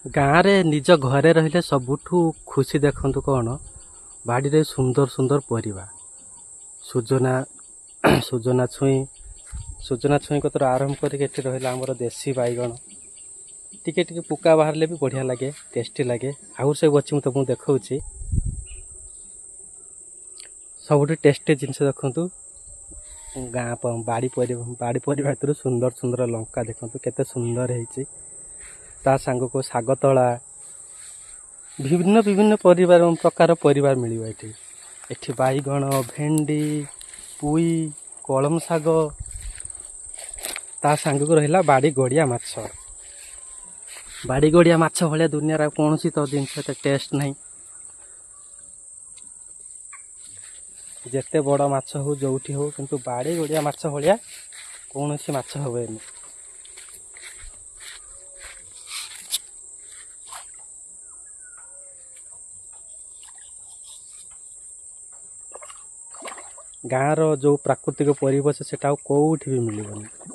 ଗାଁରେ ନିଜ ଘରେ ରହିଲେ ସବୁଠୁ ଖୁସି ଦେଖନ୍ତୁ କ'ଣ, ବାଡ଼ିରେ ସୁନ୍ଦର ସୁନ୍ଦର ପରିବା, ସୁଜନା ସୁଜନା ଛୁଇଁ କତରୁ ଆରମ୍ଭ କରିକି ଏଠି ରହିଲା ଆମର ଦେଶୀ ବାଇଗଣ, ଟିକେ ଟିକେ ପୋକା ବାହାରିଲେ ବି ବଢ଼ିଆ ଲାଗେ, ଟେଷ୍ଟି ଲାଗେ। ଆହୁରି ସବୁ ଅଛି, ମୁଁ ତୁମକୁ ଦେଖାଉଛି। ସବୁଠୁ ଟେଷ୍ଟି ଜିନିଷ ଦେଖନ୍ତୁ, ବାଡ଼ି ପରିବା ଭିତରୁ ସୁନ୍ଦର ସୁନ୍ଦର ଲଙ୍କା ଦେଖନ୍ତୁ କେତେ ସୁନ୍ଦର ହେଇଛି। ତା ସାଙ୍ଗକୁ ଶାଗ ତଳା, ବିଭିନ୍ନ ବିଭିନ୍ନ ପ୍ରକାର ପରିବା ମିଳିବ ଏଠି। ଏଠି ବାଇଗଣ, ଭେଣ୍ଡି, ପୋଇ, କଳମ ଶାଗ, ତା ସାଙ୍ଗକୁ ରହିଲା ବାଡ଼ି ଗଡ଼ିଆ ମାଛ। ବାଡ଼ି ଗଡ଼ିଆ ମାଛ ଭଳିଆ ଦୁନିଆରେ ଆଉ କୌଣସି ତ ଜିନିଷ ଏତେ ଟେଷ୍ଟ ନାହିଁ। ଯେତେ ବଡ଼ ମାଛ ହଉ ଯେଉଁଠି ହଉ, କିନ୍ତୁ ବାଡ଼ି ଗଡ଼ିଆ ମାଛ ଭଳିଆ କୌଣସି ମାଛ ହୁଏନି। ଗାଁର ଯେଉଁ ପ୍ରାକୃତିକ ପରିବେଶ ସେଟା ଆଉ କେଉଁଠି ବି ମିଳିବନି।